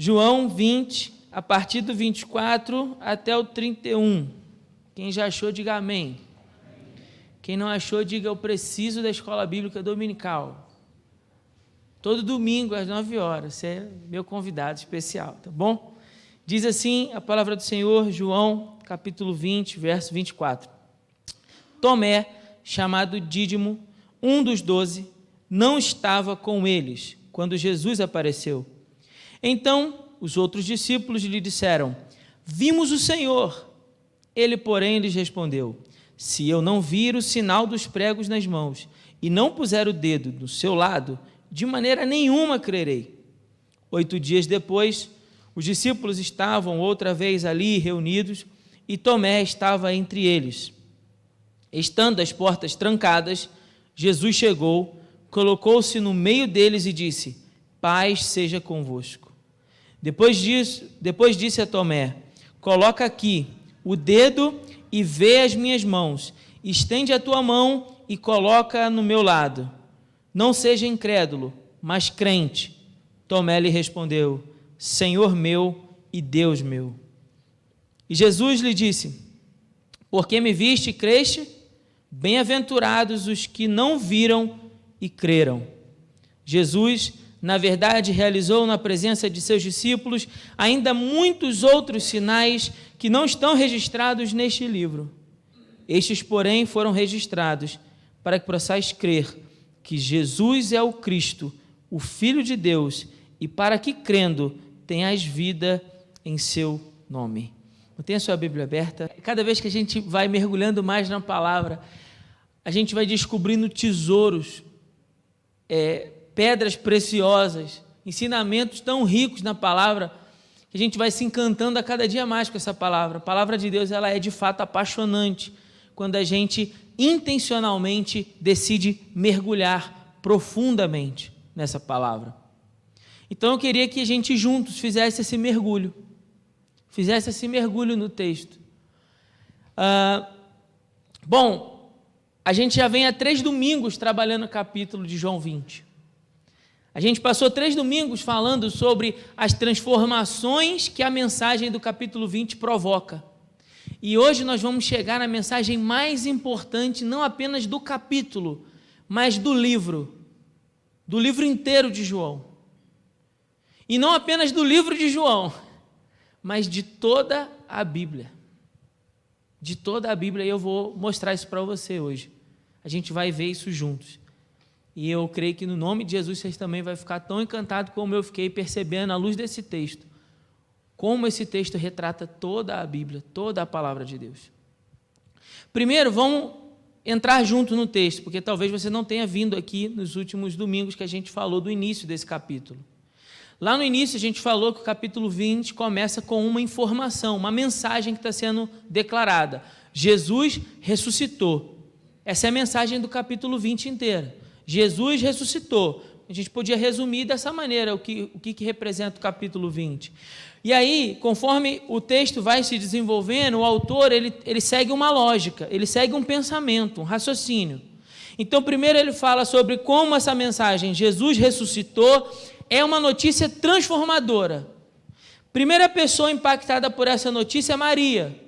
João 20, a partir do 24 até o 31. Quem já achou, diga amém. Quem não achou, diga eu preciso da escola bíblica dominical. Todo domingo às 9 horas, você é meu convidado especial, tá bom? Diz assim a palavra do Senhor, João, capítulo 20, verso 24. Tomé, chamado Dídimo, um dos 12, não estava com eles quando Jesus apareceu. Então, os outros discípulos lhe disseram, vimos o Senhor. Ele, porém, lhes respondeu, se eu não vir o sinal dos pregos nas mãos e não puser o dedo no seu lado, de maneira nenhuma crerei. 8 dias depois, os discípulos estavam outra vez ali reunidos e Tomé estava entre eles. Estando as portas trancadas, Jesus chegou, colocou-se no meio deles e disse, paz seja convosco. Depois disse a Tomé, coloca aqui o dedo e vê as minhas mãos, estende a tua mão e coloca no meu lado. Não seja incrédulo, mas crente. Tomé lhe respondeu, Senhor meu e Deus meu. E Jesus lhe disse, porque me viste e creste? Bem-aventurados os que não viram e creram. Jesus, na verdade, realizou na presença de seus discípulos ainda muitos outros sinais que não estão registrados neste livro. Estes, porém, foram registrados para que possais crer que Jesus é o Cristo, o Filho de Deus, e para que, crendo, tenhas vida em seu nome. Mantenha a sua Bíblia aberta. Cada vez que a gente vai mergulhando mais na palavra, a gente vai descobrindo tesouros, pedras preciosas, ensinamentos tão ricos na palavra, que a gente vai se encantando a cada dia mais com essa palavra. A palavra de Deus, ela é de fato apaixonante, quando a gente intencionalmente decide mergulhar profundamente nessa palavra. Então eu queria que a gente juntos fizesse esse mergulho no texto. Bom, a gente já vem há 3 domingos trabalhando o capítulo de João 20. A gente passou 3 domingos falando sobre as transformações que a mensagem do capítulo 20 provoca. E hoje nós vamos chegar na mensagem mais importante, não apenas do capítulo, mas do livro inteiro de João. E não apenas do livro de João, mas de toda a Bíblia. De toda a Bíblia, e eu vou mostrar isso para você hoje. A gente vai ver isso juntos. E eu creio que no nome de Jesus vocês também vão ficar tão encantados como eu fiquei percebendo à luz desse texto. Como esse texto retrata toda a Bíblia, toda a palavra de Deus. Primeiro, vamos entrar junto no texto, porque talvez você não tenha vindo aqui nos últimos domingos que a gente falou do início desse capítulo. Lá no início a gente falou que o capítulo 20 começa com uma informação, uma mensagem que está sendo declarada. Jesus ressuscitou. Essa é a mensagem do capítulo 20 inteira. Jesus ressuscitou. A gente podia resumir dessa maneira o que representa o capítulo 20. E aí, conforme o texto vai se desenvolvendo, o autor ele segue uma lógica, ele segue um pensamento, um raciocínio. Então, primeiro ele fala sobre como essa mensagem, Jesus ressuscitou, é uma notícia transformadora. Primeira pessoa impactada por essa notícia é Maria.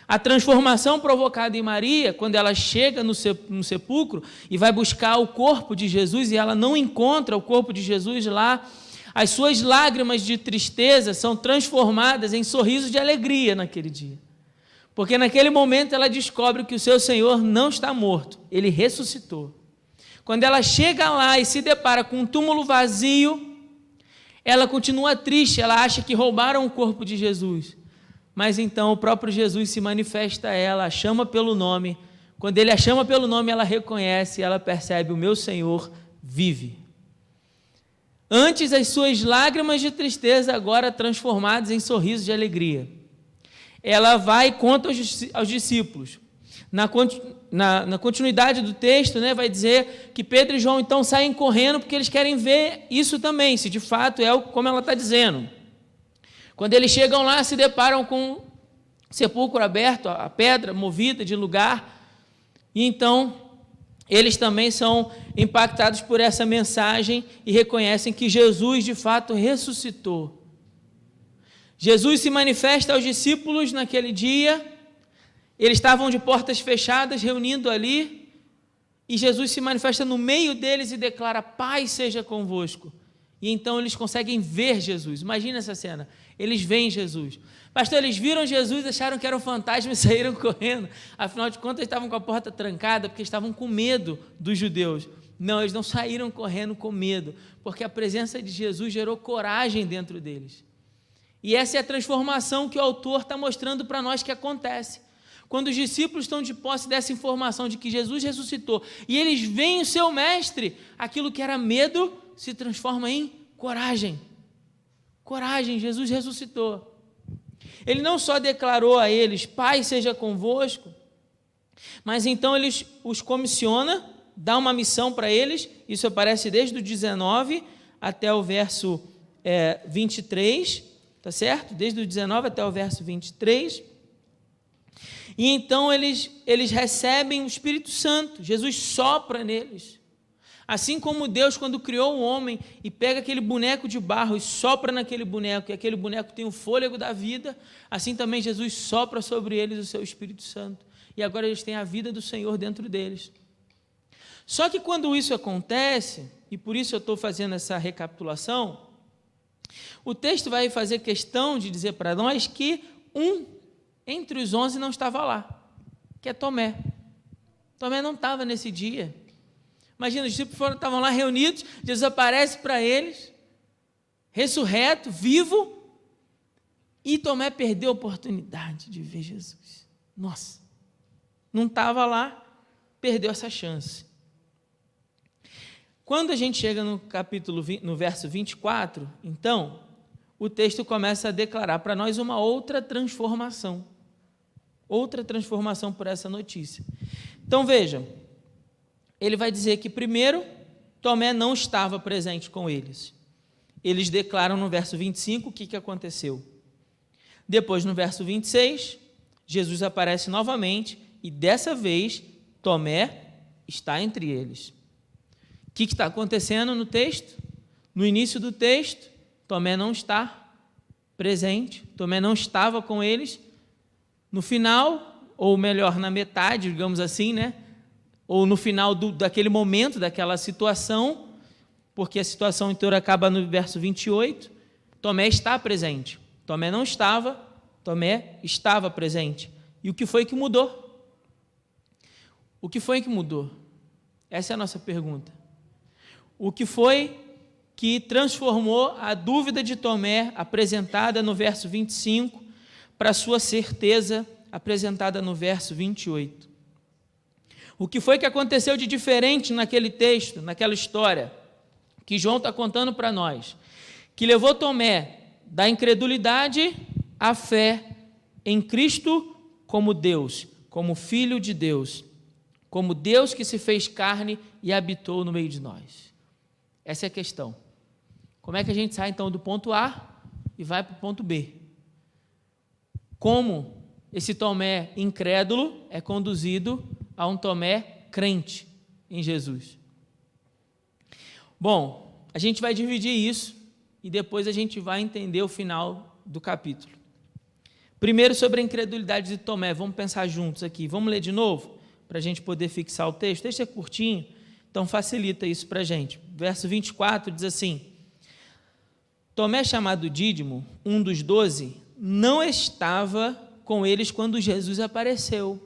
A transformação provocada em Maria, quando ela chega no sepulcro e vai buscar o corpo de Jesus e ela não encontra o corpo de Jesus lá, as suas lágrimas de tristeza são transformadas em sorrisos de alegria naquele dia. Porque naquele momento ela descobre que o seu Senhor não está morto, ele ressuscitou. Quando ela chega lá e se depara com um túmulo vazio, ela continua triste, ela acha que roubaram o corpo de Jesus. Mas então o próprio Jesus se manifesta a ela, a chama pelo nome. Quando ele a chama pelo nome, ela reconhece, ela percebe, o meu Senhor vive. Antes as suas lágrimas de tristeza, agora transformadas em sorrisos de alegria. Ela vai e conta aos discípulos. Na continuidade do texto, vai dizer que Pedro e João então saem correndo porque eles querem ver isso também, se de fato é como ela está dizendo. Quando eles chegam lá, se deparam com o sepulcro aberto, a pedra movida de lugar, e então eles também são impactados por essa mensagem e reconhecem que Jesus de fato ressuscitou. Jesus se manifesta aos discípulos naquele dia, eles estavam de portas fechadas, reunindo ali, e Jesus se manifesta no meio deles e declara: paz seja convosco. E então eles conseguem ver Jesus. Imagina essa cena, eles veem Jesus. Pastor, eles viram Jesus, acharam que era um fantasma e saíram correndo. Afinal de contas, estavam com a porta trancada, porque estavam com medo dos judeus. Não, eles não saíram correndo com medo, porque a presença de Jesus gerou coragem dentro deles. E essa é a transformação que o autor está mostrando para nós que acontece. Quando os discípulos estão de posse dessa informação de que Jesus ressuscitou, e eles veem o seu mestre, aquilo que era medo se transforma em coragem. Coragem, Jesus ressuscitou. Ele não só declarou a eles: paz seja convosco, mas então ele os comissiona, dá uma missão para eles. Isso aparece desde o 19 até o verso 23, tá certo? Desde o 19 até o verso 23. E então eles recebem o Espírito Santo. Jesus sopra neles. Assim como Deus, quando criou o homem e pega aquele boneco de barro e sopra naquele boneco, e aquele boneco tem o fôlego da vida, assim também Jesus sopra sobre eles o seu Espírito Santo. E agora eles têm a vida do Senhor dentro deles. Só que quando isso acontece, e por isso eu estou fazendo essa recapitulação, o texto vai fazer questão de dizer para nós que entre os 11 não estava lá, que é Tomé. Tomé não estava nesse dia. Imagina, os discípulos estavam lá reunidos, Jesus aparece para eles, ressurreto, vivo, e Tomé perdeu a oportunidade de ver Jesus. Nossa, não estava lá, perdeu essa chance. Quando a gente chega no verso 24, então, o texto começa a declarar para nós uma outra transformação por essa notícia. Então vejam, ele vai dizer que primeiro, Tomé não estava presente com eles. Eles declaram no verso 25 o que aconteceu. Depois, no verso 26, Jesus aparece novamente e dessa vez, Tomé está entre eles. O que está acontecendo no texto? No início do texto, Tomé não está presente, Tomé não estava com eles. No final, ou melhor, na metade, digamos assim, né? Ou no final daquele momento, daquela situação, porque a situação inteira acaba no verso 28, Tomé está presente. Tomé não estava, Tomé estava presente. E o que foi que mudou? O que foi que mudou? Essa é a nossa pergunta. O que foi que transformou a dúvida de Tomé, apresentada no verso 25, para a sua certeza, apresentada no verso 28? O que foi que aconteceu de diferente naquele texto, naquela história, que João está contando para nós, que levou Tomé da incredulidade à fé em Cristo como Deus, como Filho de Deus, como Deus que se fez carne e habitou no meio de nós? Essa é a questão. Como é que a gente sai então do ponto A e vai para o ponto B? Como esse Tomé incrédulo é conduzido a um Tomé crente em Jesus? Bom, a gente vai dividir isso e depois a gente vai entender o final do capítulo. Primeiro, sobre a incredulidade de Tomé. Vamos pensar juntos aqui. Vamos ler de novo, para a gente poder fixar o texto. O texto é curtinho, então facilita isso para a gente. Verso 24 diz assim: Tomé, chamado Dídimo, um dos 12, não estava com eles quando Jesus apareceu.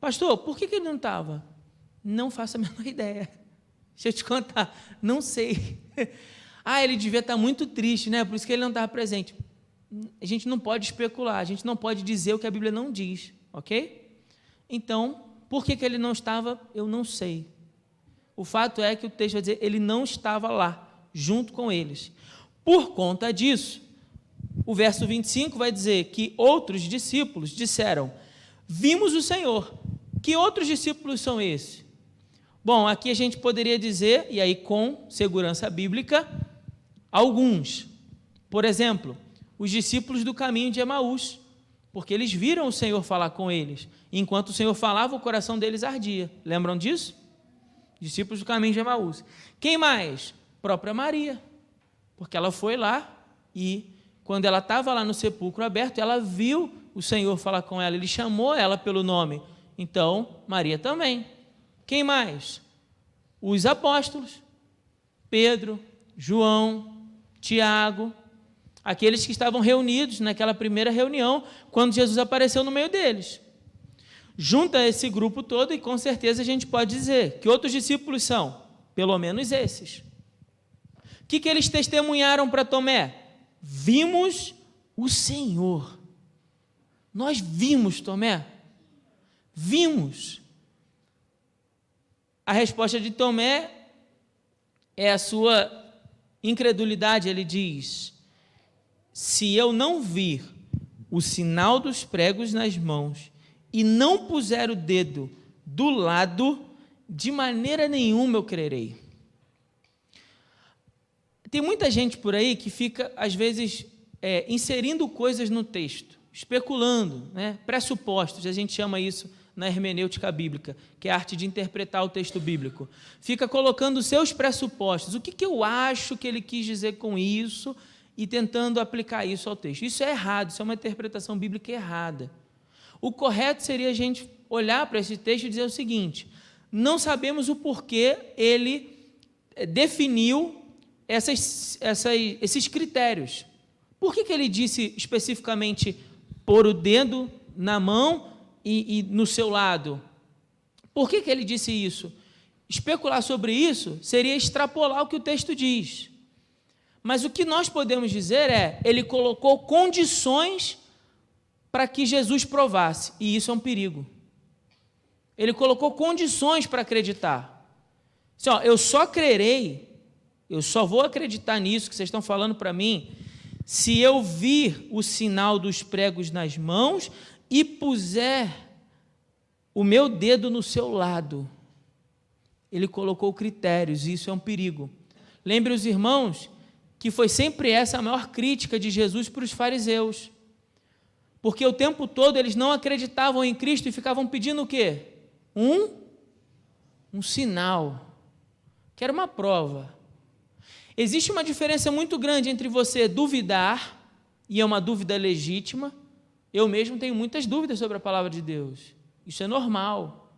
Pastor, por que ele não estava? Não faço a menor ideia. Deixa eu te contar, não sei. Ele devia estar muito triste, né? Por isso que ele não estava presente. A gente não pode especular, a gente não pode dizer o que a Bíblia não diz, ok? Então, por que ele não estava? Eu não sei. O fato é que o texto vai dizer, ele não estava lá, junto com eles. Por conta disso, o verso 25 vai dizer que outros discípulos disseram: vimos o Senhor. Que outros discípulos são esses? Bom, aqui a gente poderia dizer, e aí com segurança bíblica, alguns. Por exemplo, os discípulos do caminho de Emaús, porque eles viram o Senhor falar com eles. Enquanto o Senhor falava, o coração deles ardia. Lembram disso? Discípulos do caminho de Emaús. Quem mais? Própria Maria, porque ela foi lá e quando ela estava lá no sepulcro aberto, ela viu o Senhor falar com ela, ele chamou ela pelo nome. Então, Maria também. Quem mais? Os apóstolos, Pedro, João, Tiago, aqueles que estavam reunidos naquela primeira reunião, quando Jesus apareceu no meio deles. Junta esse grupo todo e com certeza a gente pode dizer que outros discípulos são, pelo menos esses. O que eles testemunharam para Tomé? Vimos o Senhor. Nós vimos, Tomé. Vimos. A resposta de Tomé é a sua incredulidade. Ele diz: se eu não vir o sinal dos pregos nas mãos e não puser o dedo do lado, de maneira nenhuma eu crerei. Tem muita gente por aí que fica, às vezes, inserindo coisas no texto, especulando, né? Pressupostos, a gente chama isso na hermenêutica bíblica, que é a arte de interpretar o texto bíblico. Fica colocando os seus pressupostos, o que eu acho que ele quis dizer com isso, e tentando aplicar isso ao texto. Isso é errado, isso é uma interpretação bíblica errada. O correto seria a gente olhar para esse texto e dizer o seguinte: não sabemos o porquê ele definiu esses critérios. Por que ele disse especificamente pôr o dedo na mão e no seu lado? Por que ele disse isso? Especular sobre isso seria extrapolar o que o texto diz. Mas o que nós podemos dizer é, ele colocou condições para que Jesus provasse, e isso é um perigo. Ele colocou condições para acreditar. Assim, eu só crerei, eu só vou acreditar nisso que vocês estão falando para mim, se eu vir o sinal dos pregos nas mãos e puser o meu dedo no seu lado. Ele colocou critérios, e isso é um perigo. Lembre os irmãos que foi sempre essa a maior crítica de Jesus para os fariseus. Porque o tempo todo eles não acreditavam em Cristo e ficavam pedindo o quê? Um sinal, que era uma prova. Existe uma diferença muito grande entre você duvidar, e é uma dúvida legítima. Eu mesmo tenho muitas dúvidas sobre a palavra de Deus. Isso é normal,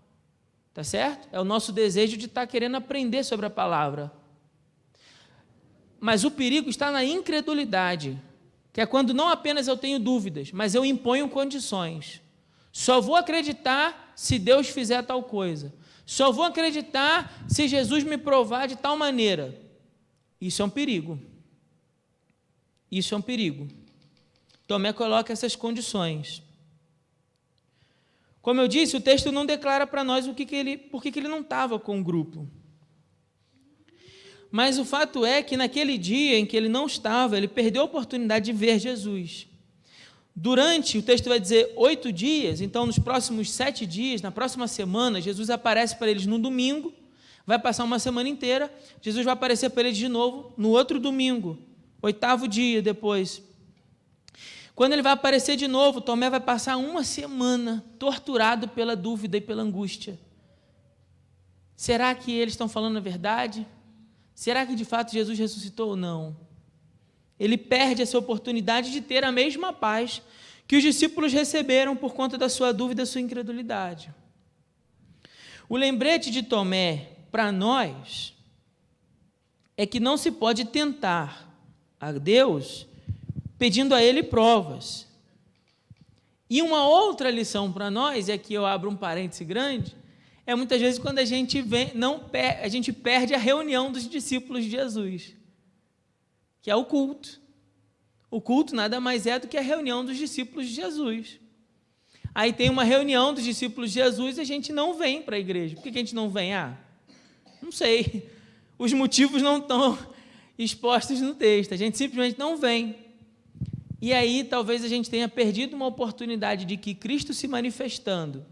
tá certo? É o nosso desejo de estar querendo aprender sobre a palavra. Mas o perigo está na incredulidade, que é quando não apenas eu tenho dúvidas, mas eu imponho condições. Só vou acreditar se Deus fizer tal coisa. Só vou acreditar se Jesus me provar de tal maneira. Isso é um perigo. Isso é um perigo. Tomé coloca essas condições. Como eu disse, o texto não declara para nós por que ele não estava com o grupo. Mas o fato é que naquele dia em que ele não estava, ele perdeu a oportunidade de ver Jesus. Durante, o texto vai dizer, 8 dias, então nos próximos 7 dias, na próxima semana, Jesus aparece para eles no domingo, vai passar uma semana inteira, Jesus vai aparecer para eles de novo no outro domingo, 8º dia depois. Quando ele vai aparecer de novo, Tomé vai passar uma semana torturado pela dúvida e pela angústia. Será que eles estão falando a verdade? Será que de fato Jesus ressuscitou ou não? Ele perde essa oportunidade de ter a mesma paz que os discípulos receberam por conta da sua dúvida e da sua incredulidade. O lembrete de Tomé para nós é que não se pode tentar a Deus pedindo a Ele provas. E uma outra lição para nós, e aqui eu abro um parêntese grande, é muitas vezes quando a gente perde a reunião dos discípulos de Jesus, que é o culto. O culto nada mais é do que a reunião dos discípulos de Jesus. Aí tem uma reunião dos discípulos de Jesus e a gente não vem para a igreja. Por que a gente não vem? Não sei. Os motivos não estão expostos no texto. A gente simplesmente não vem. E aí talvez a gente tenha perdido uma oportunidade de que Cristo se manifestando,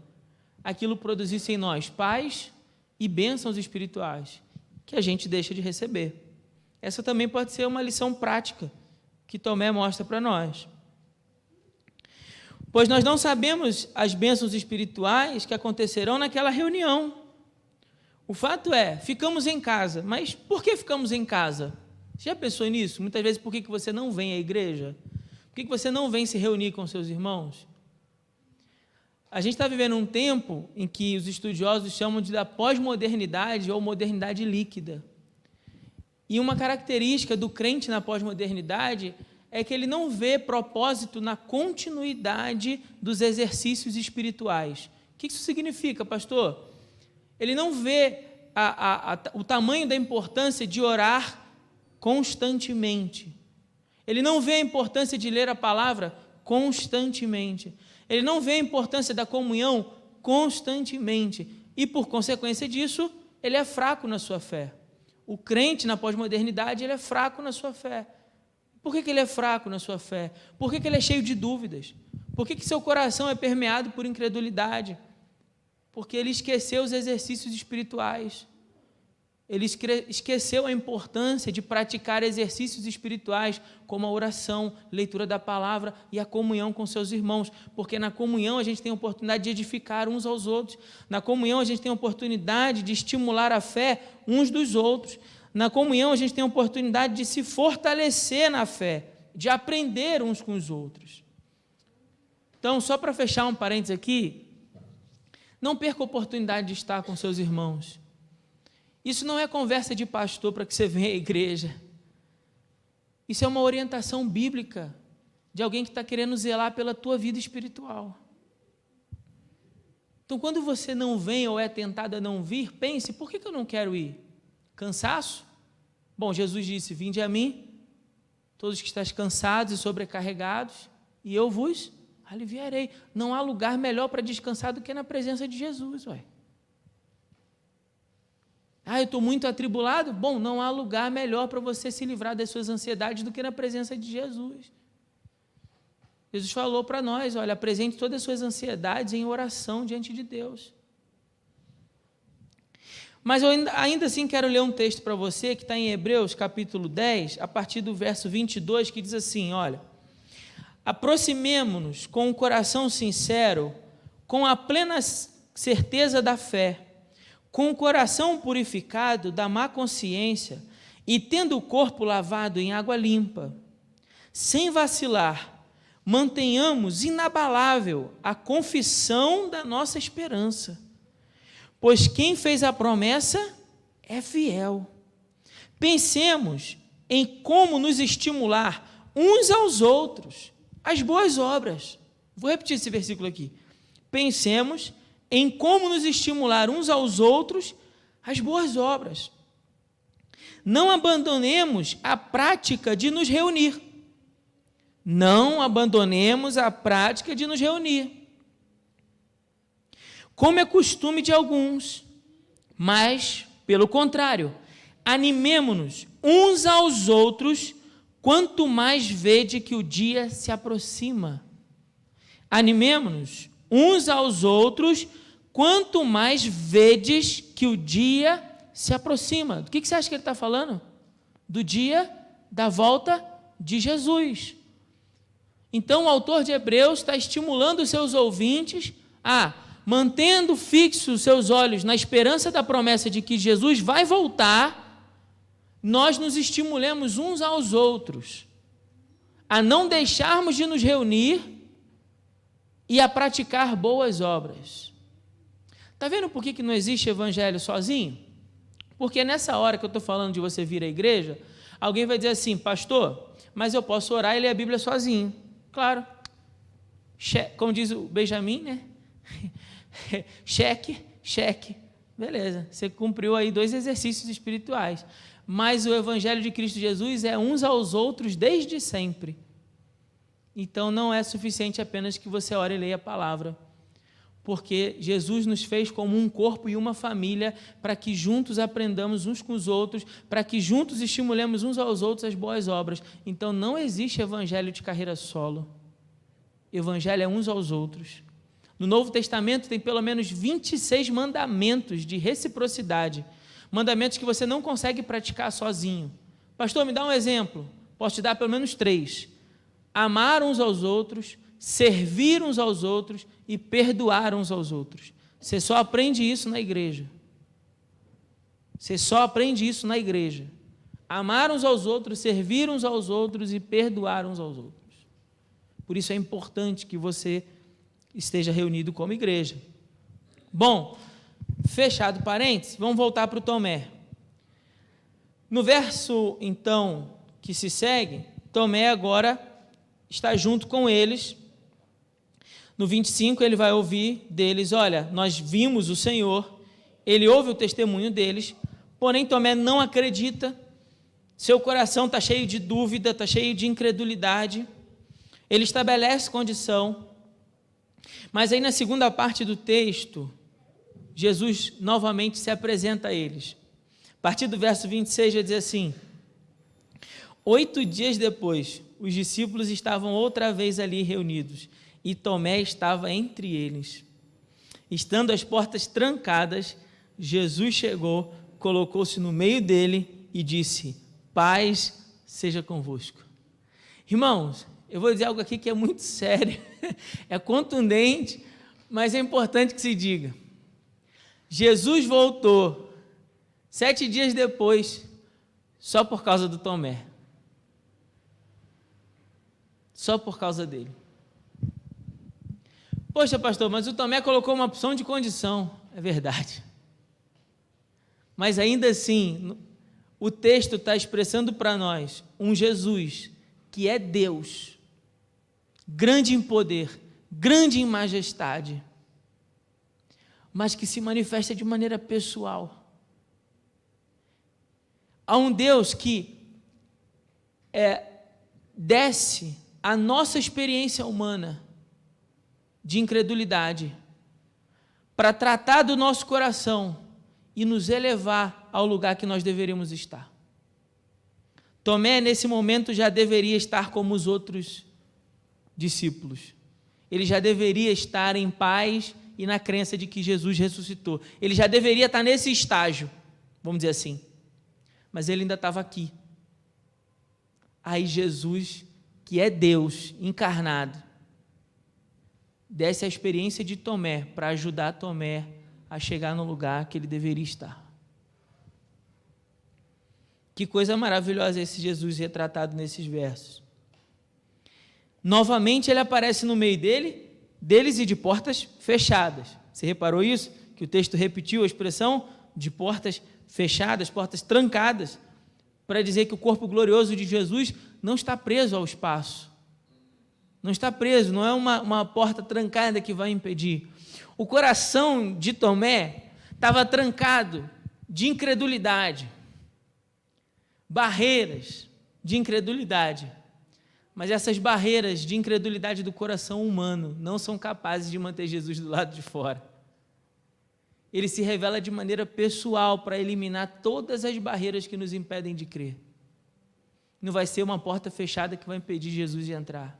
aquilo produzisse em nós paz e bênçãos espirituais, que a gente deixa de receber. Essa também pode ser uma lição prática que Tomé mostra para nós. Pois nós não sabemos as bênçãos espirituais que acontecerão naquela reunião. O fato é, ficamos em casa. Mas por que ficamos em casa? Você já pensou nisso? Muitas vezes, por que você não vem à igreja? que você não vem se reunir com seus irmãos? A gente está vivendo um tempo em que os estudiosos chamam da pós-modernidade ou modernidade líquida. E uma característica do crente na pós-modernidade é que ele não vê propósito na continuidade dos exercícios espirituais. O que isso significa, pastor? Ele não vê o tamanho da importância de orar constantemente. Ele não vê a importância de ler a palavra constantemente. Ele não vê a importância da comunhão constantemente. E, por consequência disso, ele é fraco na sua fé. O crente na pós-modernidade, ele é fraco na sua fé. Por que ele é fraco na sua fé? Por que ele é cheio de dúvidas? Por que seu coração é permeado por incredulidade? Porque ele esqueceu os exercícios espirituais. Ele esqueceu a importância de praticar exercícios espirituais, como a oração, leitura da palavra e a comunhão com seus irmãos, porque na comunhão a gente tem a oportunidade de edificar uns aos outros, na comunhão a gente tem a oportunidade de estimular a fé uns dos outros, na comunhão a gente tem a oportunidade de se fortalecer na fé, de aprender uns com os outros. Então, só para fechar um parênteses aqui, não perca a oportunidade de estar com seus irmãos. Isso não é conversa de pastor para que você venha à igreja. Isso é uma orientação bíblica de alguém que está querendo zelar pela tua vida espiritual. Então, quando você não vem ou é tentado a não vir, pense, por que eu não quero ir? Cansaço? Bom, Jesus disse, vinde a mim, todos que estáis cansados e sobrecarregados, e eu vos aliviarei. Não há lugar melhor para descansar do que na presença de Jesus, ué. Eu estou muito atribulado? Bom, não há lugar melhor para você se livrar das suas ansiedades do que na presença de Jesus. Jesus falou para nós, olha, apresente todas as suas ansiedades em oração diante de Deus. Mas eu ainda assim quero ler um texto para você, que está em Hebreus, capítulo 10, a partir do verso 22, que diz assim, olha, aproximemo-nos com um coração sincero, com a plena certeza da fé, com o coração purificado da má consciência e tendo o corpo lavado em água limpa, sem vacilar, mantenhamos inabalável a confissão da nossa esperança, pois quem fez a promessa é fiel. Pensemos em como nos estimular uns aos outros, às boas obras. Vou repetir esse versículo aqui. Pensemos em como nos estimular uns aos outros às boas obras. Não abandonemos a prática de nos reunir. Não abandonemos a prática de nos reunir, como é costume de alguns, mas, pelo contrário, animemo-nos uns aos outros, quanto mais vede que o dia se aproxima. Animemo-nos uns aos outros, quanto mais vedes que o dia se aproxima. Do que você acha que ele está falando? Do dia da volta de Jesus. Então, o autor de Hebreus está estimulando os seus ouvintes a, mantendo fixos seus olhos na esperança da promessa de que Jesus vai voltar, nós nos estimulemos uns aos outros a não deixarmos de nos reunir e a praticar boas obras. Está vendo por que não existe evangelho sozinho? Porque nessa hora que eu estou falando de você vir à igreja, alguém vai dizer assim, pastor, mas eu posso orar e ler a Bíblia sozinho. Claro. Como diz o Benjamin, né? Cheque, cheque. Beleza, você cumpriu aí 2 exercícios espirituais. Mas o evangelho de Cristo Jesus é uns aos outros desde sempre. Então, não é suficiente apenas que você ore e leia a palavra, porque Jesus nos fez como um corpo e uma família, para que juntos aprendamos uns com os outros, para que juntos estimulemos uns aos outros as boas obras. Então, não existe evangelho de carreira solo. Evangelho é uns aos outros. No Novo Testamento tem pelo menos 26 mandamentos de reciprocidade, mandamentos que você não consegue praticar sozinho. Pastor, me dá um exemplo. Posso te dar pelo menos 3. Amar uns aos outros, servir uns aos outros e perdoar uns aos outros. Você só aprende isso na igreja. Você só aprende isso na igreja. Amar uns aos outros, servir uns aos outros e perdoar uns aos outros. Por isso é importante que você esteja reunido como igreja. Bom, fechado parênteses, vamos voltar para o Tomé. No verso, então, que se segue, Tomé agora está junto com eles. No 25, ele vai ouvir deles: olha, nós vimos o Senhor. Ele ouve o testemunho deles, porém Tomé não acredita, seu coração está cheio de dúvida, está cheio de incredulidade. Ele estabelece condição, mas aí na segunda parte do texto, Jesus novamente se apresenta a eles. A partir do verso 26 vai dizer assim: 8 dias depois, os discípulos estavam outra vez ali reunidos, e Tomé estava entre eles. Estando as portas trancadas, Jesus chegou, colocou-se no meio dele e disse: paz seja convosco. Irmãos, eu vou dizer algo aqui que é muito sério, é contundente, mas é importante que se diga. Jesus voltou 7 dias depois, só por causa do Tomé. Só por causa dele. Poxa, pastor, mas o Tomé colocou uma opção de condição. É verdade. Mas ainda assim, o texto está expressando para nós um Jesus que é Deus, grande em poder, grande em majestade, mas que se manifesta de maneira pessoal. Há um Deus que desce a nossa experiência humana de incredulidade para tratar do nosso coração e nos elevar ao lugar que nós deveríamos estar. Tomé, nesse momento, já deveria estar como os outros discípulos. Ele já deveria estar em paz e na crença de que Jesus ressuscitou. Ele já deveria estar nesse estágio, vamos dizer assim. Mas ele ainda estava aqui. Aí Jesus, que é Deus encarnado, desce a experiência de Tomé para ajudar Tomé a chegar no lugar que ele deveria estar. Que coisa maravilhosa esse Jesus retratado nesses versos. Novamente ele aparece no meio deles e de portas fechadas. Você reparou isso? Que o texto repetiu a expressão de portas fechadas, portas trancadas, para dizer que o corpo glorioso de Jesus não está preso ao espaço. Não está preso, não é uma porta trancada que vai impedir. O coração de Tomé estava trancado de incredulidade, barreiras de incredulidade. Mas essas barreiras de incredulidade do coração humano não são capazes de manter Jesus do lado de fora. Ele se revela de maneira pessoal para eliminar todas as barreiras que nos impedem de crer. Não vai ser uma porta fechada que vai impedir Jesus de entrar.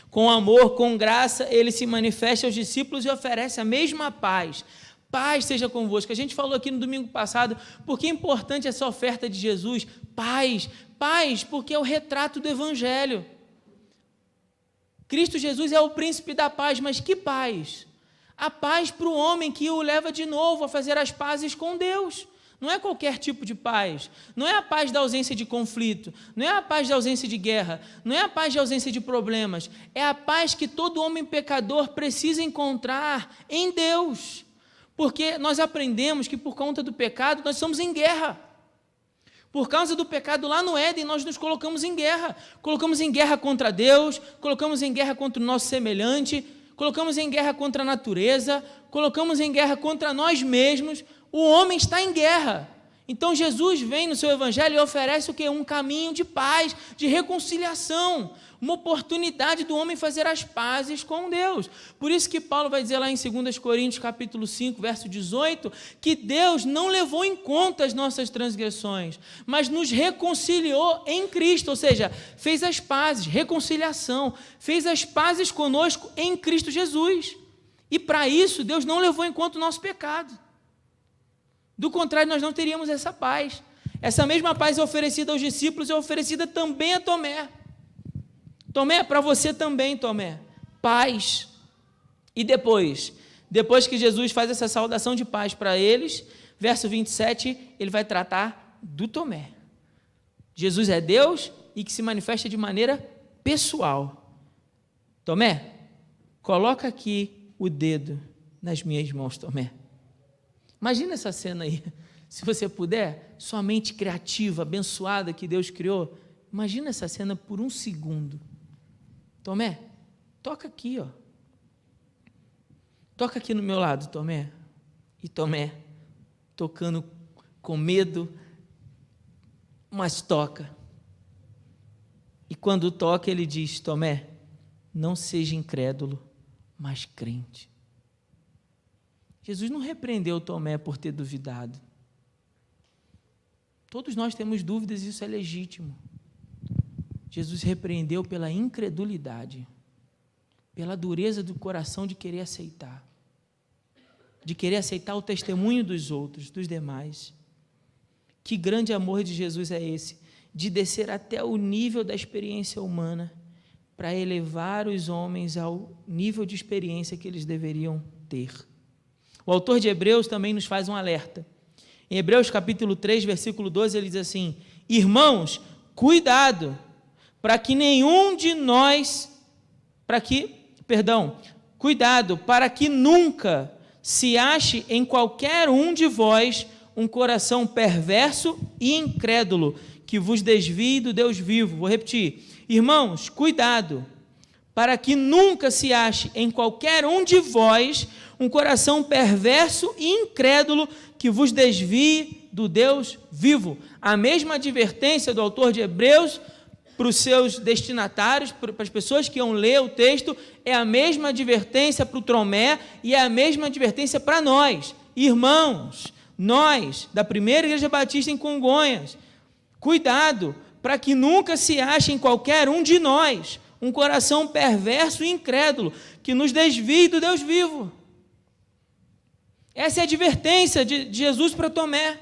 Com amor, com graça, ele se manifesta aos discípulos e oferece a mesma paz. Paz seja convosco. A gente falou aqui no domingo passado, porque é importante essa oferta de Jesus. Paz, paz, porque é o retrato do Evangelho. Cristo Jesus é o príncipe da paz, mas que paz? A paz para o homem que o leva de novo a fazer as pazes com Deus. Não é qualquer tipo de paz, não é a paz da ausência de conflito, não é a paz da ausência de guerra, não é a paz da ausência de problemas, é a paz que todo homem pecador precisa encontrar em Deus, porque nós aprendemos que por conta do pecado nós estamos em guerra. Por causa do pecado lá no Éden nós nos colocamos em guerra contra Deus, colocamos em guerra contra o nosso semelhante, colocamos em guerra contra a natureza, colocamos em guerra contra nós mesmos. O homem está em guerra. Então Jesus vem no seu evangelho e oferece o quê? Um caminho de paz, de reconciliação, uma oportunidade do homem fazer as pazes com Deus. Por isso que Paulo vai dizer lá em 2 Coríntios capítulo 5, verso 18, que Deus não levou em conta as nossas transgressões, mas nos reconciliou em Cristo, ou seja, fez as pazes, reconciliação, fez as pazes conosco em Cristo Jesus. E para isso Deus não levou em conta o nosso pecado. Do contrário, nós não teríamos essa paz. Essa mesma paz é oferecida aos discípulos, é oferecida também a Tomé. Tomé, para você também, Tomé. Paz. E depois que Jesus faz essa saudação de paz para eles, verso 27, ele vai tratar do Tomé. Jesus é Deus e que se manifesta de maneira pessoal. Tomé, coloca aqui o dedo nas minhas mãos, Tomé. Imagina essa cena aí. Se você puder, sua mente criativa, abençoada que Deus criou, imagina essa cena por um segundo. Tomé, toca aqui, ó. Toca aqui no meu lado, Tomé. E Tomé, tocando com medo, mas toca. E quando toca, ele diz: Tomé, não seja incrédulo, mas crente. Jesus não repreendeu Tomé por ter duvidado. Todos nós temos dúvidas e isso é legítimo. Jesus repreendeu pela incredulidade, pela dureza do coração de querer aceitar o testemunho dos outros, dos demais. Que grande amor de Jesus é esse, de descer até o nível da experiência humana para elevar os homens ao nível de experiência que eles deveriam ter. O autor de Hebreus também nos faz um alerta. Em Hebreus capítulo 3, versículo 12, ele diz assim: irmãos, cuidado, para que nunca se ache em qualquer um de vós um coração perverso e incrédulo, que vos desvie do Deus vivo. Vou repetir. Irmãos, cuidado, para que nunca se ache em qualquer um de vós um coração perverso e incrédulo, que vos desvie do Deus vivo. A mesma advertência do autor de Hebreus para os seus destinatários, para as pessoas que iam ler o texto, é a mesma advertência para o Tomé e é a mesma advertência para nós, irmãos, nós, da Primeira Igreja Batista em Congonhas. Cuidado, para que nunca se ache em qualquer um de nós um coração perverso e incrédulo, que nos desvie do Deus vivo. Essa é a advertência de Jesus para Tomé.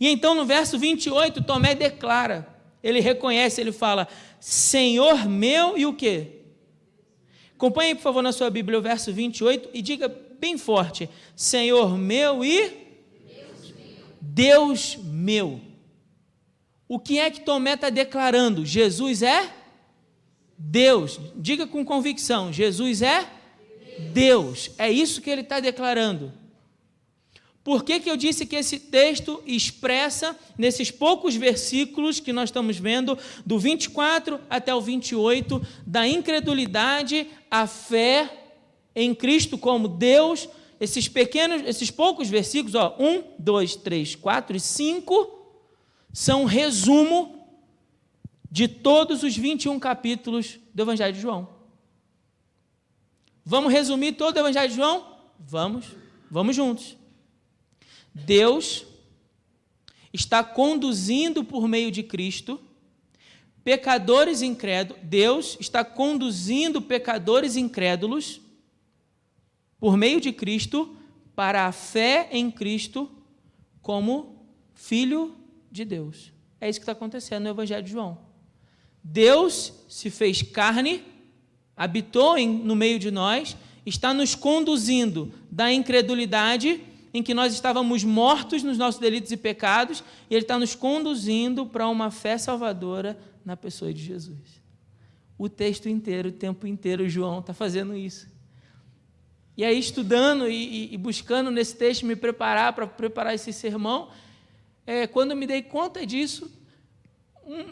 E então no verso 28, Tomé declara, ele reconhece, ele fala: Senhor meu e o quê? Acompanhe, por favor, na sua Bíblia o verso 28 e diga bem forte: Senhor meu e Deus meu. O que é que Tomé está declarando? Jesus é Deus. Diga com convicção: Jesus é Deus. É isso que ele está declarando. Por que eu disse que esse texto expressa, nesses poucos versículos que nós estamos vendo, do 24 até o 28, da incredulidade à fé em Cristo como Deus, esses poucos versículos, 1, 2, 3, 4 e 5, são um resumo de todos os 21 capítulos do Evangelho de João. Vamos resumir todo o Evangelho de João? Vamos juntos. Deus está conduzindo por meio de Cristo pecadores incrédulos. Deus está conduzindo pecadores incrédulos por meio de Cristo para a fé em Cristo como Filho de Deus. É isso que está acontecendo no Evangelho de João. Deus se fez carne, habitou no meio de nós, está nos conduzindo da incredulidade em que nós estávamos mortos nos nossos delitos e pecados, e Ele está nos conduzindo para uma fé salvadora na pessoa de Jesus. O texto inteiro, o tempo inteiro, João está fazendo isso. E aí, estudando e buscando nesse texto me preparar para preparar esse sermão, quando eu me dei conta disso,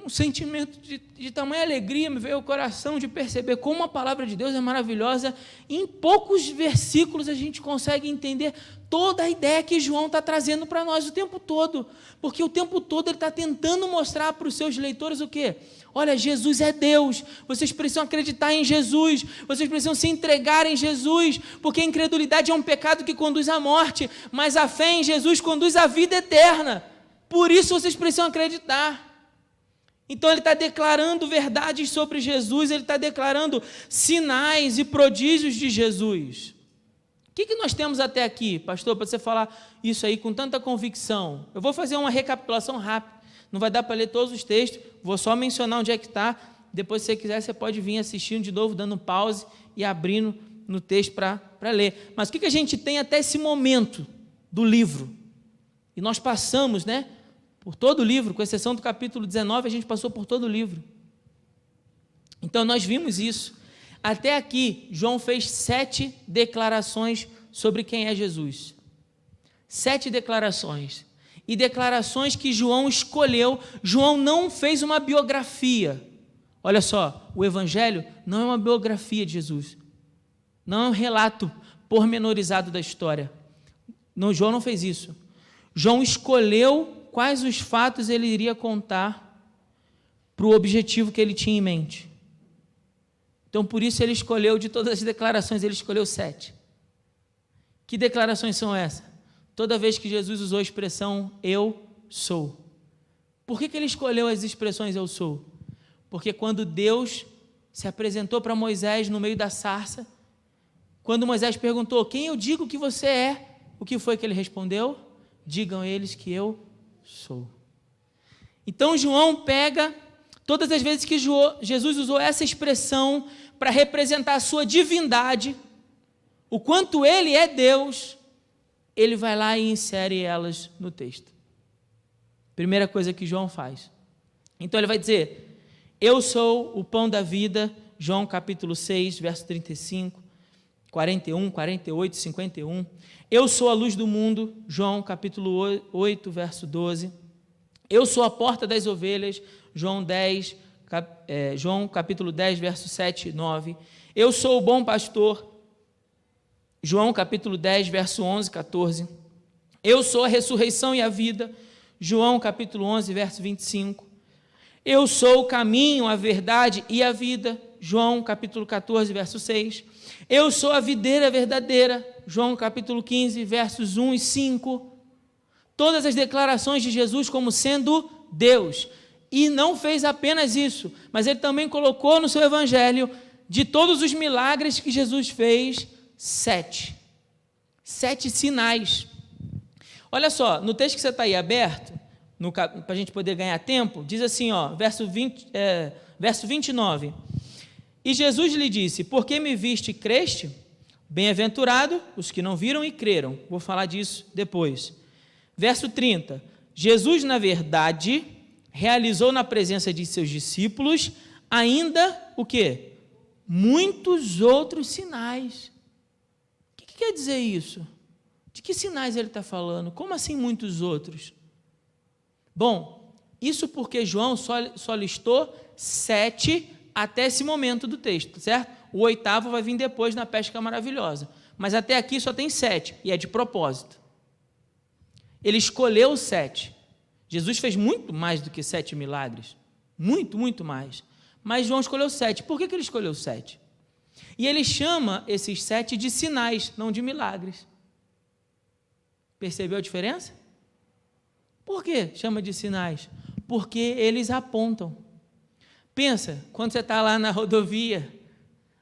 um sentimento de tamanha alegria me veio ao coração de perceber como a palavra de Deus é maravilhosa. Em poucos versículos a gente consegue entender toda a ideia que João está trazendo para nós o tempo todo, porque o tempo todo ele está tentando mostrar para os seus leitores o quê? Olha, Jesus é Deus, vocês precisam acreditar em Jesus, vocês precisam se entregar em Jesus, porque a incredulidade é um pecado que conduz à morte, mas a fé em Jesus conduz à vida eterna, por isso vocês precisam acreditar. Então ele está declarando verdades sobre Jesus, ele está declarando sinais e prodígios de Jesus. O que nós temos até aqui, pastor, para você falar isso aí com tanta convicção? Eu vou fazer uma recapitulação rápida, não vai dar para ler todos os textos, vou só mencionar onde é que está, depois se você quiser você pode vir assistindo de novo, dando pause e abrindo no texto para ler. Mas o que a gente tem até esse momento do livro? E nós passamos, por todo o livro, com exceção do capítulo 19, a gente passou por todo o livro. Então nós vimos isso. Até aqui, João fez 7 declarações sobre quem é Jesus. 7 declarações. E declarações que João escolheu. João não fez uma biografia. Olha só, o Evangelho não é uma biografia de Jesus. Não é um relato pormenorizado da história. Não, João não fez isso. João escolheu quais os fatos ele iria contar para o objetivo que ele tinha em mente. Então, por isso ele escolheu, de todas as declarações, ele escolheu 7. Que declarações são essas? Toda vez que Jesus usou a expressão eu sou. Por que ele escolheu as expressões eu sou? Porque quando Deus se apresentou para Moisés no meio da sarça, quando Moisés perguntou, quem eu digo que você é? O que foi que ele respondeu? Digam eles que eu sou. Então João pega todas as vezes que Jesus usou essa expressão para representar a sua divindade, o quanto ele é Deus, ele vai lá e insere elas no texto. Primeira coisa que João faz. Então ele vai dizer, eu sou o pão da vida, João capítulo 6, verso 35, 41, 48, 51. Eu sou a luz do mundo, João capítulo 8, verso 12. Eu sou a porta das ovelhas, João capítulo 10, verso 7 e 9. Eu sou o bom pastor, João capítulo 10, verso 11 e 14. Eu sou a ressurreição e a vida, João capítulo 11, verso 25. Eu sou o caminho, a verdade e a vida, João capítulo 14, verso 6. Eu sou a videira verdadeira, João capítulo 15, versos 1 e 5. Todas as declarações de Jesus como sendo Deus. E não fez apenas isso, mas ele também colocou no seu evangelho, de todos os milagres que Jesus fez, 7. 7 sinais. Olha só, no texto que você está aí aberto, para a gente poder ganhar tempo, diz assim, verso 29. E Jesus lhe disse, por que me viste e creste? Bem-aventurado os que não viram e creram. Vou falar disso depois. Verso 30. Jesus, na verdade, realizou na presença de seus discípulos ainda o quê? Muitos outros sinais. O que quer dizer isso? De que sinais ele está falando? Como assim muitos outros? Bom, isso porque João só listou 7 até esse momento do texto, certo? O 8º vai vir depois na pesca maravilhosa. Mas até aqui só tem 7, e é de propósito. Ele escolheu 7. Jesus fez muito mais do que 7 milagres. Muito, muito mais. Mas João escolheu 7. Por que ele escolheu 7? E ele chama esses 7 de sinais, não de milagres. Percebeu a diferença? Por que chama de sinais? Porque eles apontam. Pensa, quando você está lá na rodovia,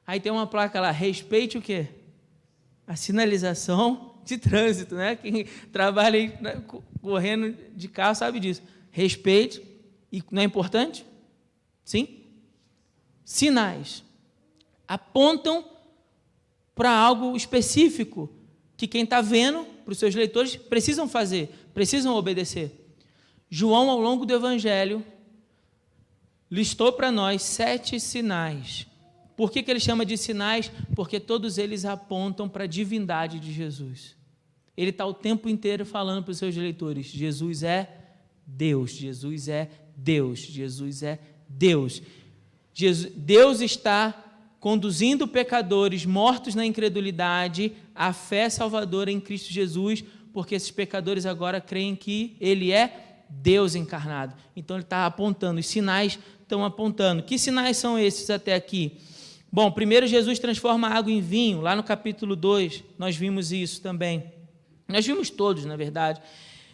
aí tem uma placa lá, respeite o quê? A sinalização de trânsito, né? Quem trabalha aí, correndo de carro sabe disso. Respeite, e não é importante? Sim? Sinais. Apontam para algo específico, que quem está vendo, para os seus leitores, precisam fazer, precisam obedecer. João, ao longo do Evangelho, listou para nós 7 sinais. Por que ele chama de sinais? Porque todos eles apontam para a divindade de Jesus. Ele está o tempo inteiro falando para os seus leitores, Jesus é Deus, Jesus é Deus, Jesus é Deus. Deus está conduzindo pecadores mortos na incredulidade à fé salvadora em Cristo Jesus, porque esses pecadores agora creem que Ele é Deus encarnado. Então ele está apontando, os sinais estão apontando. Que sinais são esses até aqui? Bom, primeiro Jesus transforma a água em vinho, lá no capítulo 2, nós vimos isso também. Nós vimos todos, na verdade.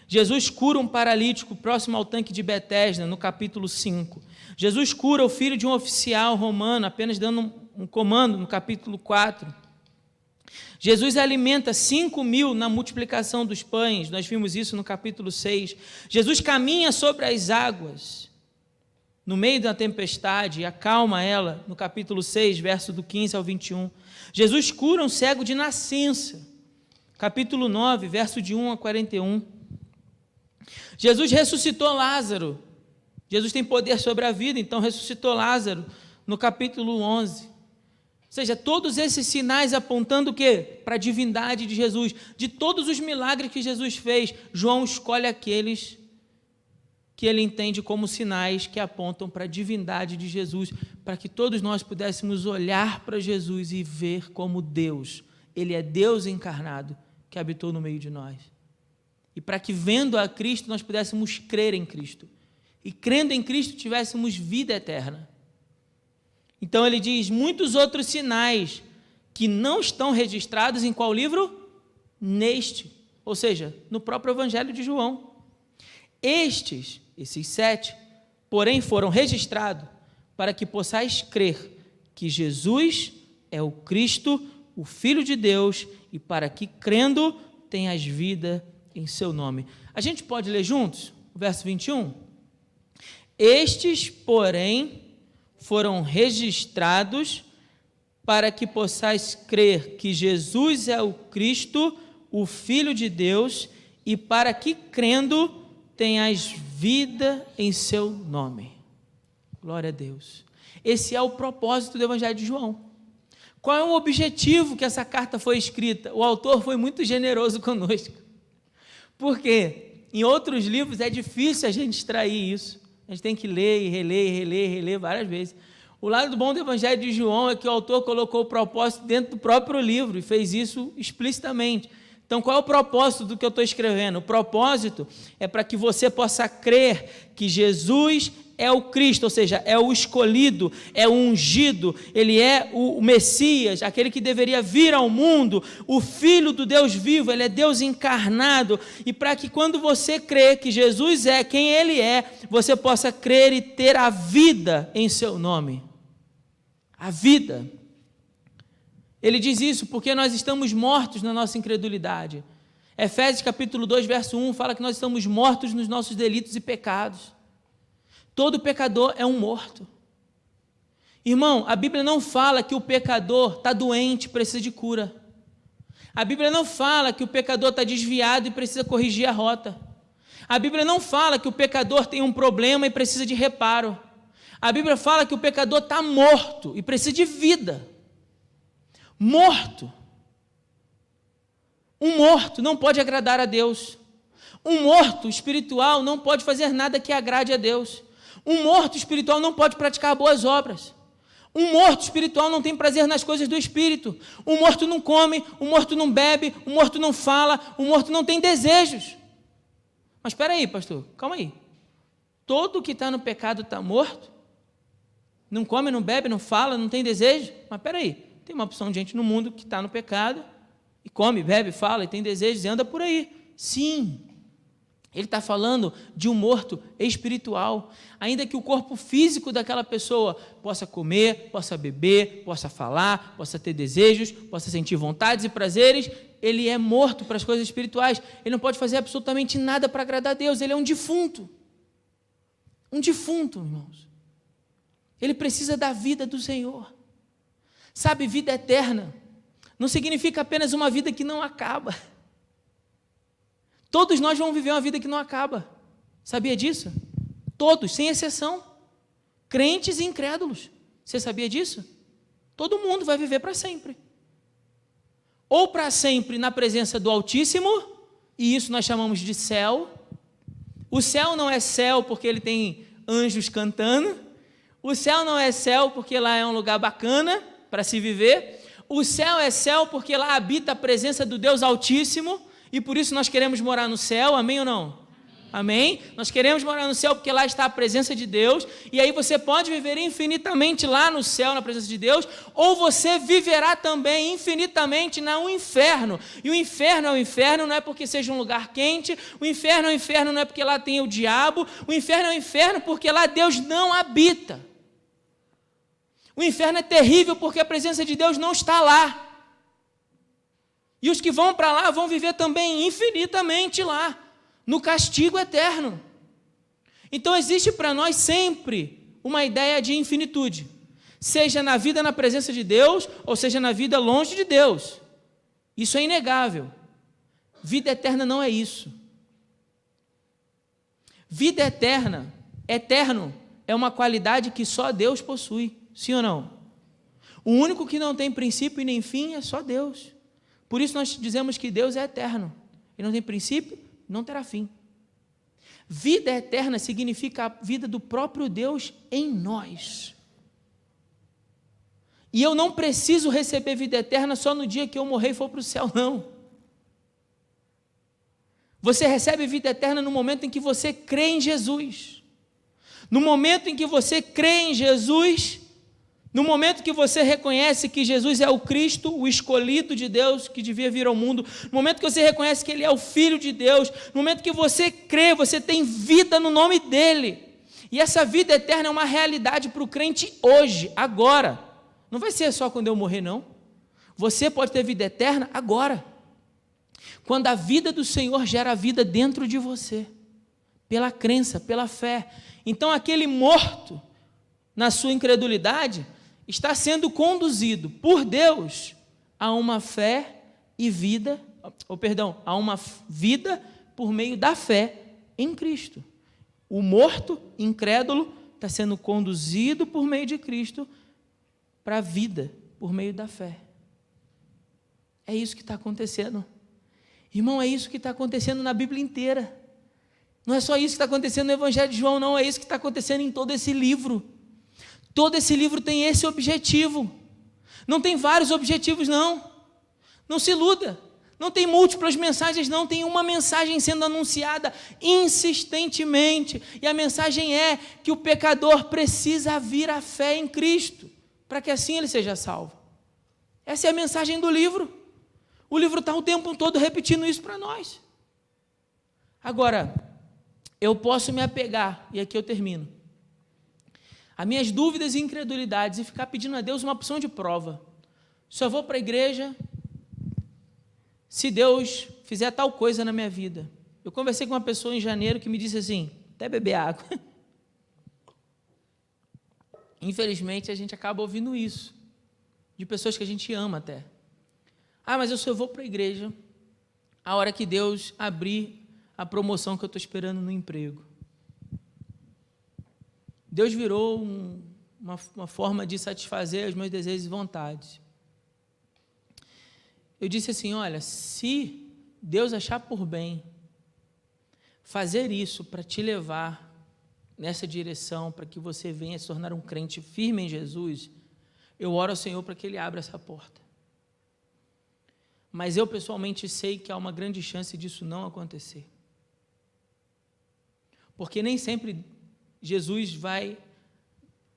Jesus cura um paralítico próximo ao tanque de Betesda, no capítulo 5. Jesus cura o filho de um oficial romano, apenas dando um comando, no capítulo 4. Jesus alimenta 5.000 na multiplicação dos pães, nós vimos isso no capítulo 6. Jesus caminha sobre as águas, no meio da tempestade, e acalma ela, no capítulo 6, verso do 15 ao 21. Jesus cura um cego de nascença, capítulo 9, verso de 1 a 41. Jesus ressuscitou Lázaro. Jesus tem poder sobre a vida, então ressuscitou Lázaro, no capítulo 11. Ou seja, todos esses sinais apontando o quê? Para a divindade de Jesus. De todos os milagres que Jesus fez, João escolhe aqueles que ele entende como sinais que apontam para a divindade de Jesus, para que todos nós pudéssemos olhar para Jesus e ver como Deus. Ele é Deus encarnado que habitou no meio de nós. E para que, vendo a Cristo, nós pudéssemos crer em Cristo. E crendo em Cristo, tivéssemos vida eterna. Então ele diz, muitos outros sinais que não estão registrados em qual livro? Neste. Ou seja, no próprio Evangelho de João. Esses 7, porém foram registrados para que possais crer que Jesus é o Cristo, o Filho de Deus, e para que, crendo, tenhas vida em seu nome. A gente pode ler juntos o verso 21? Estes, porém, foram registrados para que possais crer que Jesus é o Cristo, o Filho de Deus, e para que, crendo, tenhas vida em seu nome. Glória a Deus. Esse é o propósito do Evangelho de João. Qual é o objetivo que essa carta foi escrita? O autor foi muito generoso conosco. Porque em outros livros é difícil a gente extrair isso. A gente tem que ler e reler várias vezes. O lado bom do Evangelho de João é que o autor colocou o propósito dentro do próprio livro e fez isso explicitamente. Então, qual é o propósito do que eu estou escrevendo? O propósito é para que você possa crer que Jesus é o Cristo, ou seja, é o escolhido, é o ungido, ele é o Messias, aquele que deveria vir ao mundo, o Filho do Deus vivo, ele é Deus encarnado, e para que quando você crê que Jesus é quem ele é, você possa crer e ter a vida em seu nome. A vida. Ele diz isso porque nós estamos mortos na nossa incredulidade. Efésios capítulo 2, verso 1, fala que nós estamos mortos nos nossos delitos e pecados. Todo pecador é um morto. Irmão, a Bíblia não fala que o pecador está doente e precisa de cura. A Bíblia não fala que o pecador está desviado e precisa corrigir a rota. A Bíblia não fala que o pecador tem um problema e precisa de reparo. A Bíblia fala que o pecador está morto e precisa de vida. Morto. Um morto não pode agradar a Deus. Um morto espiritual não pode fazer nada que agrade a Deus. Um morto espiritual não pode praticar boas obras. Um morto espiritual não tem prazer nas coisas do Espírito. Um morto não come, um morto não bebe, um morto não fala, um morto não tem desejos. Mas espera aí, pastor, calma aí. Todo que está no pecado está morto? Não come, não bebe, não fala, não tem desejo? Mas espera aí, tem uma opção de gente no mundo que está no pecado e come, bebe, fala e tem desejos e anda por aí. Sim. Ele está falando de um morto espiritual, ainda que o corpo físico daquela pessoa possa comer, possa beber, possa falar, possa ter desejos, possa sentir vontades e prazeres, ele é morto para as coisas espirituais, ele não pode fazer absolutamente nada para agradar a Deus, ele é um defunto, irmãos. Ele precisa da vida do Senhor. Sabe, vida eterna não significa apenas uma vida que não acaba. Todos nós vamos viver uma vida que não acaba. Sabia disso? Todos, sem exceção. Crentes e incrédulos. Você sabia disso? Todo mundo vai viver para sempre. Ou para sempre na presença do Altíssimo, e isso nós chamamos de céu. O céu não é céu porque ele tem anjos cantando. O céu não é céu porque lá é um lugar bacana para se viver. O céu é céu porque lá habita a presença do Deus Altíssimo. E por isso nós queremos morar no céu, amém ou não? Amém? Nós queremos morar no céu porque lá está a presença de Deus, e aí você pode viver infinitamente lá no céu, na presença de Deus, ou você viverá também infinitamente no inferno. E o inferno é o inferno, não é porque seja um lugar quente, o inferno é o inferno não é porque lá tem o diabo, o inferno é o inferno porque lá Deus não habita. O inferno é terrível porque a presença de Deus não está lá. E os que vão para lá vão viver também infinitamente lá, no castigo eterno. Então existe para nós sempre uma ideia de infinitude, seja na vida na presença de Deus, ou seja na vida longe de Deus. Isso é inegável. Vida eterna não é isso. Vida eterna, eterno, é uma qualidade que só Deus possui. Sim ou não? O único que não tem princípio e nem fim é só Deus. Por isso nós dizemos que Deus é eterno. Ele não tem princípio, não terá fim. Vida eterna significa a vida do próprio Deus em nós. E eu não preciso receber vida eterna só no dia que eu morrer e for para o céu, não. Você recebe vida eterna no momento em que você crê em Jesus. No momento em que você crê em Jesus, no momento que você reconhece que Jesus é o Cristo, o escolhido de Deus, que devia vir ao mundo, no momento que você reconhece que Ele é o Filho de Deus, no momento que você crê, você tem vida no nome dEle. E essa vida eterna é uma realidade para o crente hoje, agora. Não vai ser só quando eu morrer, não. Você pode ter vida eterna agora. Quando a vida do Senhor gera vida dentro de você, pela crença, pela fé. Então aquele morto, na sua incredulidade, está sendo conduzido por Deus a uma fé e vida, a uma vida por meio da fé em Cristo. O morto, incrédulo, está sendo conduzido por meio de Cristo para a vida por meio da fé. É isso que está acontecendo. Irmão, é isso que está acontecendo na Bíblia inteira. Não é só isso que está acontecendo no Evangelho de João, não. É isso que está acontecendo em todo esse livro. Todo esse livro tem esse objetivo. Não tem vários objetivos, não. Não se iluda. Não tem múltiplas mensagens, não. Tem uma mensagem sendo anunciada insistentemente. E a mensagem é que o pecador precisa vir à fé em Cristo, para que assim ele seja salvo. Essa é a mensagem do livro. O livro está o tempo todo repetindo isso para nós. Agora, eu posso me apegar, e aqui eu termino, a minhas dúvidas e incredulidades e ficar pedindo a Deus uma opção de prova. Só vou para a igreja se Deus fizer tal coisa na minha vida. Eu conversei com uma pessoa em janeiro que me disse assim, até beber água. Infelizmente, a gente acaba ouvindo isso, de pessoas que a gente ama até. Mas eu só vou para a igreja a hora que Deus abrir a promoção que eu estou esperando no emprego. Deus virou uma forma de satisfazer os meus desejos e vontades. Eu disse assim, olha, se Deus achar por bem fazer isso para te levar nessa direção, para que você venha se tornar um crente firme em Jesus, eu oro ao Senhor para que Ele abra essa porta. Mas eu pessoalmente sei que há uma grande chance disso não acontecer. Porque nem sempre Jesus vai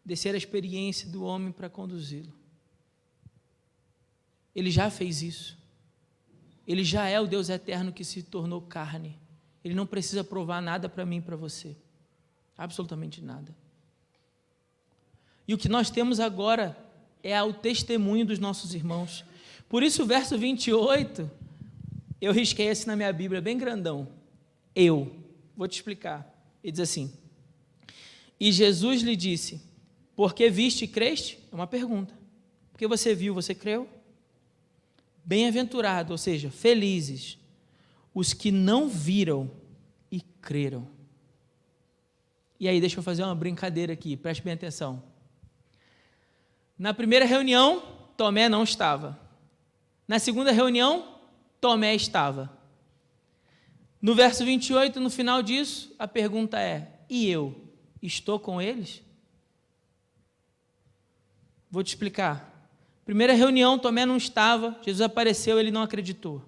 descer a experiência do homem para conduzi-lo. Ele já fez isso. Ele já é o Deus eterno que se tornou carne. Ele não precisa provar nada para mim e para você. Absolutamente nada. E o que nós temos agora é o testemunho dos nossos irmãos. Por isso o verso 28, eu risquei assim na minha Bíblia, bem grandão. Vou te explicar. Ele diz assim, e Jesus lhe disse, porque viste e creste? É uma pergunta. Porque você viu, você creu? Bem-aventurado, ou seja, felizes, os que não viram e creram. E aí, deixa eu fazer uma brincadeira aqui, preste bem atenção. Na primeira reunião, Tomé não estava. Na segunda reunião, Tomé estava. No verso 28, no final disso, a pergunta é, e eu estou com eles? Vou te explicar. Primeira reunião, Tomé não estava, Jesus apareceu, ele não acreditou.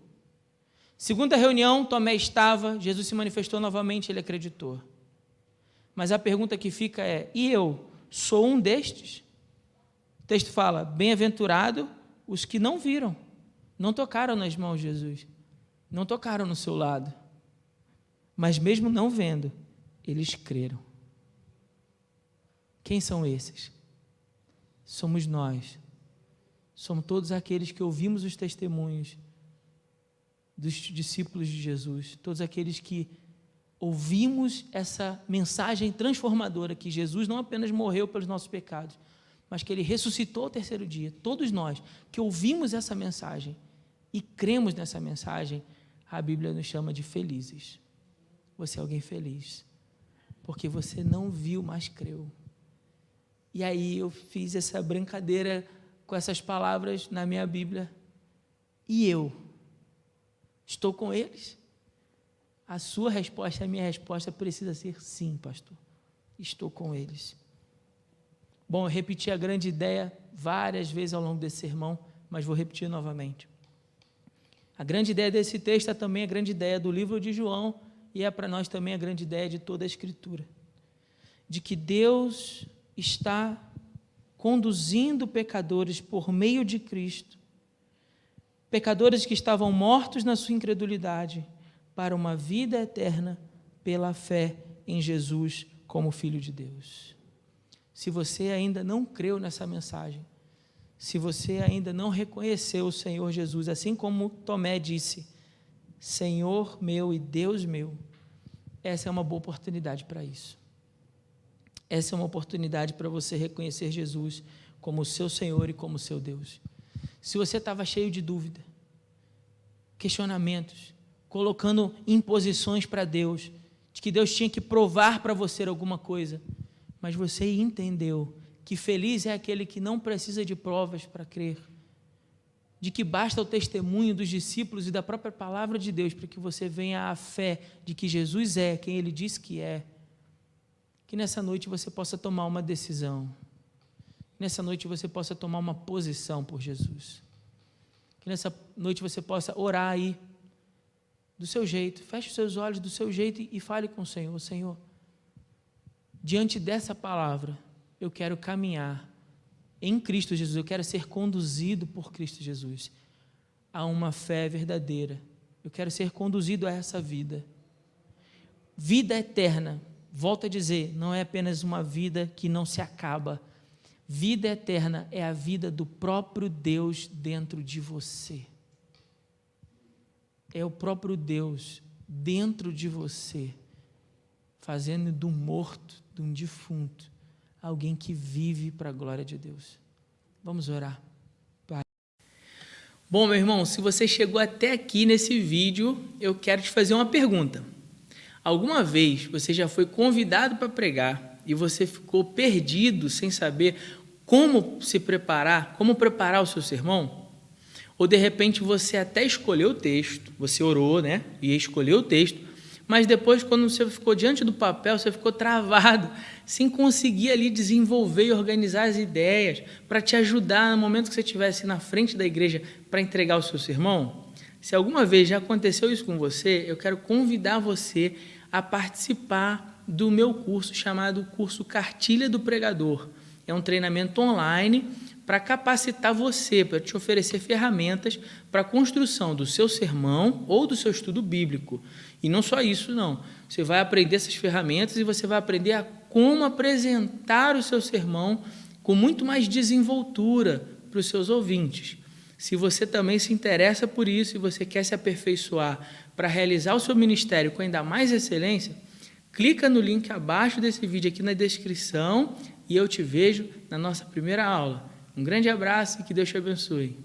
Segunda reunião, Tomé estava, Jesus se manifestou novamente, ele acreditou. Mas a pergunta que fica é, e eu sou um destes? O texto fala, bem-aventurado os que não viram, não tocaram nas mãos de Jesus, não tocaram no seu lado, mas mesmo não vendo, eles creram. Quem são esses? Somos nós. Somos todos aqueles que ouvimos os testemunhos dos discípulos de Jesus, todos aqueles que ouvimos essa mensagem transformadora, que Jesus não apenas morreu pelos nossos pecados, mas que Ele ressuscitou ao terceiro dia. Todos nós que ouvimos essa mensagem e cremos nessa mensagem, a Bíblia nos chama de felizes. Você é alguém feliz, porque você não viu, mas creu. E aí eu fiz essa brincadeira com essas palavras na minha Bíblia. E eu? Estou com eles? A sua resposta, a minha resposta precisa ser sim, pastor. Estou com eles. Bom, eu repeti a grande ideia várias vezes ao longo desse sermão, mas vou repetir novamente. A grande ideia desse texto é também a grande ideia do livro de João, e é para nós também a grande ideia de toda a Escritura, de que Deus está conduzindo pecadores por meio de Cristo, pecadores que estavam mortos na sua incredulidade, para uma vida eterna pela fé em Jesus como Filho de Deus. Se você ainda não creu nessa mensagem, se você ainda não reconheceu o Senhor Jesus, assim como Tomé disse, Senhor meu e Deus meu, essa é uma boa oportunidade para isso. Essa é uma oportunidade para você reconhecer Jesus como o seu Senhor e como o seu Deus. Se você estava cheio de dúvida, questionamentos, colocando imposições para Deus, de que Deus tinha que provar para você alguma coisa, mas você entendeu que feliz é aquele que não precisa de provas para crer, de que basta o testemunho dos discípulos e da própria palavra de Deus para que você venha à fé de que Jesus é quem Ele diz que é. Que nessa noite você possa tomar uma decisão, nessa noite você possa tomar uma posição por Jesus, que nessa noite você possa orar aí, do seu jeito, feche os seus olhos do seu jeito e fale com o Senhor. Senhor, diante dessa palavra, eu quero caminhar em Cristo Jesus, eu quero ser conduzido por Cristo Jesus a uma fé verdadeira, eu quero ser conduzido a essa vida eterna. Volto a dizer, não é apenas uma vida que não se acaba, vida eterna é a vida do próprio Deus dentro de você, é o próprio Deus dentro de você, fazendo de um morto, de um defunto, alguém que vive para a glória de Deus. Vamos orar. Pai. Bom, meu irmão, se você chegou até aqui nesse vídeo, eu quero te fazer uma pergunta. Alguma vez você já foi convidado para pregar e você ficou perdido sem saber como se preparar, como preparar o seu sermão? Ou de repente você até escolheu o texto, você orou, né? E escolheu o texto, mas depois, quando você ficou diante do papel, você ficou travado, sem conseguir ali desenvolver e organizar as ideias para te ajudar no momento que você estivesse na frente da igreja para entregar o seu sermão? Se alguma vez já aconteceu isso com você, eu quero convidar você a participar do meu curso chamado Curso Cartilha do Pregador. É um treinamento online para capacitar você, para te oferecer ferramentas para a construção do seu sermão ou do seu estudo bíblico. E não só isso, não. Você vai aprender essas ferramentas e você vai aprender a como apresentar o seu sermão com muito mais desenvoltura para os seus ouvintes. Se você também se interessa por isso e você quer se aperfeiçoar para realizar o seu ministério com ainda mais excelência, clica no link abaixo desse vídeo aqui na descrição e eu te vejo na nossa primeira aula. Um grande abraço e que Deus te abençoe.